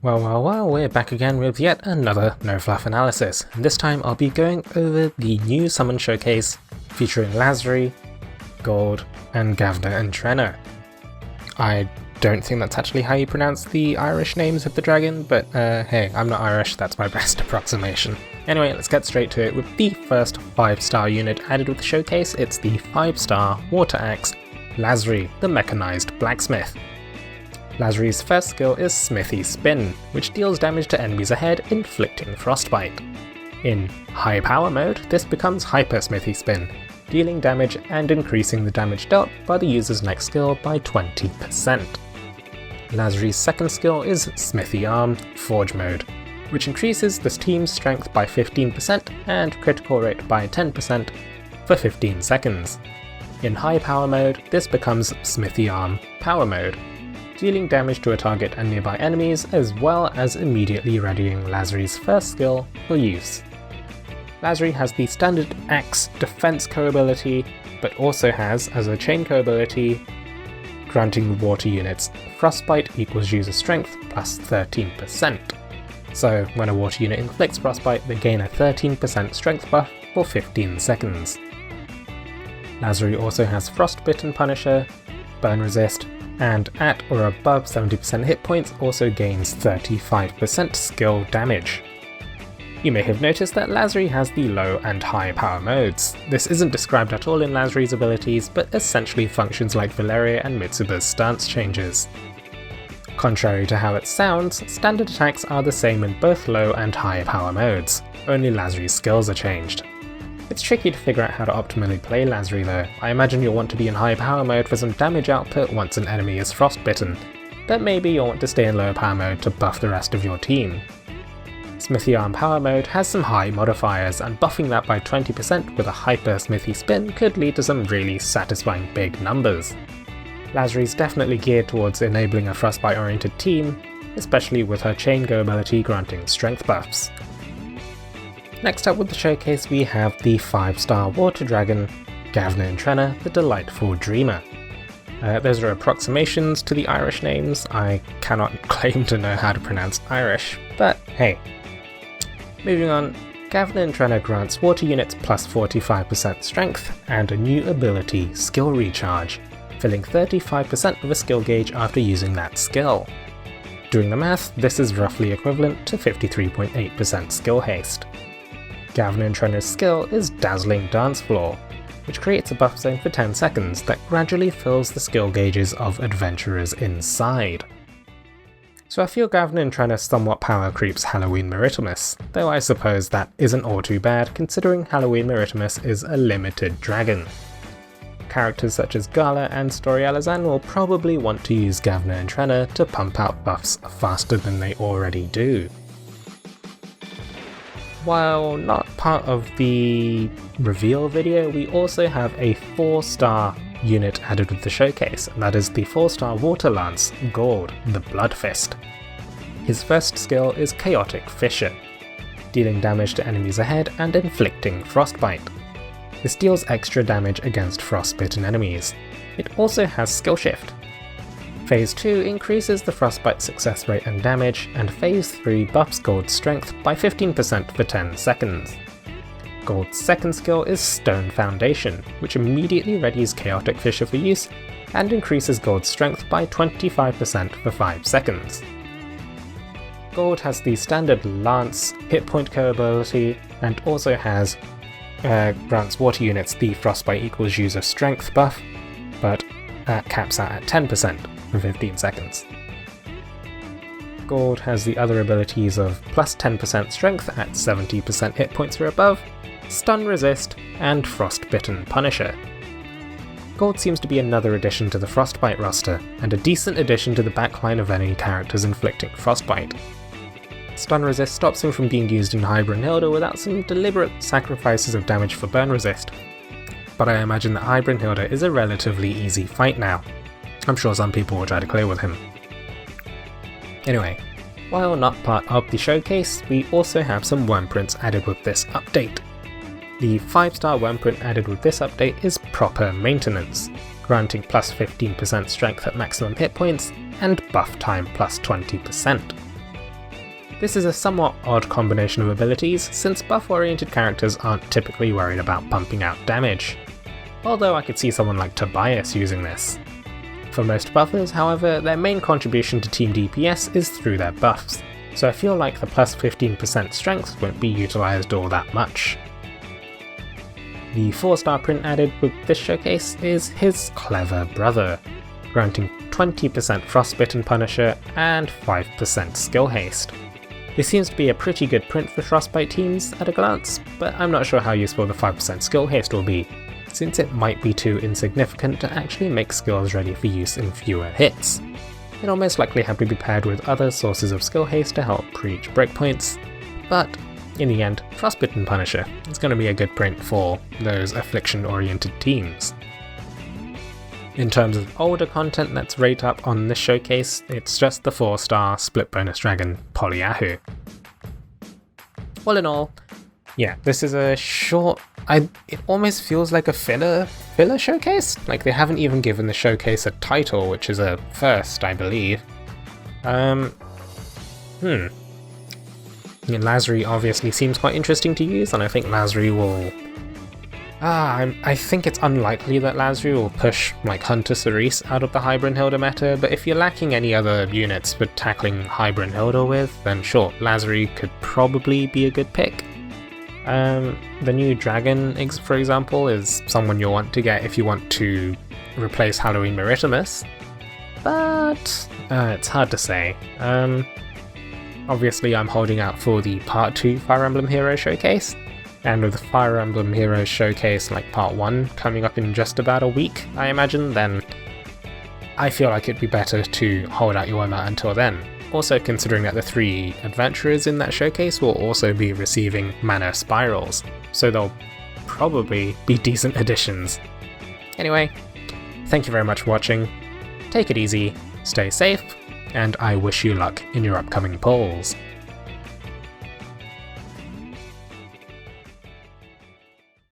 Well, we're back again with yet another No Fluff analysis, and this time I'll be going over the new summon showcase featuring Lazry, Gauld, and Gaibhne Creidhne. I don't think that's actually how you pronounce the Irish names of the dragon, but hey, I'm not Irish, that's my best approximation. Anyway, let's get straight to it with the first 5-star unit added with the showcase. It's the 5-star Water Axe, Lazry, the Mechanized Blacksmith. Lazry's first skill is Smithy Spin, which deals damage to enemies ahead, inflicting frostbite. In high power mode, this becomes Hyper Smithy Spin, dealing damage and increasing the damage dealt by the user's next skill by 20%. Lazry's second skill is Smithy Arm Forge mode, which increases the team's strength by 15% and critical rate by 10% for 15 seconds. In high power mode, this becomes Smithy Arm Power mode, dealing damage to a target and nearby enemies, as well as immediately readying Lazry's first skill for use. Lazry has the standard Axe defense co-ability, but also has, as a chain co-ability, granting the water units Frostbite equals user strength plus 13%. So when a water unit inflicts Frostbite, they gain a 13% strength buff for 15 seconds. Lazry also has Frostbitten Punisher, Burn Resist, and at or above 70% hit points also gains 35% skill damage. You may have noticed that Lazry has the low and high power modes. This isn't described at all in Lazry's abilities, but essentially functions like Valeria and Mitsuba's stance changes. Contrary to how it sounds, standard attacks are the same in both low and high power modes, only Lazry's skills are changed. It's tricky to figure out how to optimally play Lazry though. I imagine you'll want to be in high power mode for some damage output once an enemy is frostbitten, but maybe you'll want to stay in low power mode to buff the rest of your team. Smithy Arm Power mode has some high modifiers, and buffing that by 20% with a Hyper Smithy Spin could lead to some really satisfying big numbers. Lazry's definitely geared towards enabling a frostbite oriented team, especially with her chain go ability granting strength buffs. Next up with the showcase we have the 5-star Water Dragon, Gaibhne Creidhne, the Delightful Dreamer. Those are approximations to the Irish names. I cannot claim to know how to pronounce Irish, but hey. Moving on, Gaibhne Creidhne grants water units plus 45% strength and a new ability, Skill Recharge, filling 35% of a skill gauge after using that skill. Doing the math, this is roughly equivalent to 53.8% skill haste. Gaibhne Creidhne's skill is Dazzling Dance Floor, which creates a buff zone for 10 seconds that gradually fills the skill gauges of adventurers inside. So I feel Gaibhne Creidhne somewhat power creeps Halloween Maritimus, though I suppose that isn't all too bad considering Halloween Maritimus is a limited dragon. Characters such as Gala and Story Alazan will probably want to use Gaibhne Creidhne to pump out buffs faster than they already do. While not part of the reveal video, we also have a 4-star unit added with the showcase, and that is the 4-star Water Lance, Gauld, the Blood Fist. His first skill is Chaotic Fissure, dealing damage to enemies ahead and inflicting frostbite. This deals extra damage against frostbitten enemies. It also has Skill Shift. Phase 2 increases the frostbite success rate and damage, and Phase 3 buffs Gauld's strength by 15% for 10 seconds. Gauld's second skill is Stone Foundation, which immediately readies Chaotic Fissure for use and increases Gauld's strength by 25% for 5 seconds. Gauld has the standard Lance hit point co-ability and also has grants water units the Frostbite equals user strength buff, but caps out at 10% for 15 seconds. Gauld has the other abilities of plus 10% strength at 70% hit points or above, Stun Resist, and Frostbitten Punisher. Gauld seems to be another addition to the Frostbite roster, and a decent addition to the backline of any characters inflicting Frostbite. Stun Resist stops him from being used in High Brunhilde without some deliberate sacrifices of damage for Burn Resist, but I imagine that High Brunhilde is a relatively easy fight now. I'm sure some people will try to clear with him. Anyway, while not part of the showcase, we also have some Wyrmprints added with this update. The 5-star Wyrmprint added with this update is Proper Maintenance, granting plus 15% strength at maximum hit points and buff time plus 20%. This is a somewhat odd combination of abilities, since buff-oriented characters aren't typically worried about pumping out damage. Although I could see someone like Tobias using this. For most buffers, however, their main contribution to team DPS is through their buffs, so I feel like the plus 15% strength won't be utilised all that much. The 4-star print added with this showcase is his clever brother, granting 20% Frostbitten Punisher and 5% Skill Haste. This seems to be a pretty good print for Frostbite teams at a glance, but I'm not sure how useful the 5% Skill Haste will be, since it might be too insignificant to actually make skills ready for use in fewer hits. It'll most likely have to be paired with other sources of Skill Haste to help reach breakpoints, but in the end, Frostbitten Punisher is going to be a good print for those affliction-oriented teams. In terms of older content that's rated up on this showcase, it's just the 4-star split bonus dragon Polyahu. All in all, yeah, this is a short, it almost feels like a filler showcase? Like they haven't even given the showcase a title, which is a first, I believe. Lazry obviously seems quite interesting to use, and I think Lazry will... I think it's unlikely that Lazry will push like Hunter Cerise out of the High Brynhilde meta, but if you're lacking any other units for tackling High Brynhilde with, then sure, Lazry could probably be a good pick. The new dragon, for example, is someone you'll want to get if you want to replace Halloween Maritimus, but it's hard to say. Obviously I'm holding out for the Part 2 Fire Emblem Heroes Showcase, and with the Fire Emblem Heroes Showcase like Part 1 coming up in just about a week, I imagine, then I feel like it'd be better to hold out your mana until then. Also considering that the 3 adventurers in that showcase will also be receiving mana spirals, so they'll probably be decent additions. Anyway, thank you very much for watching, take it easy, stay safe, and I wish you luck in your upcoming polls.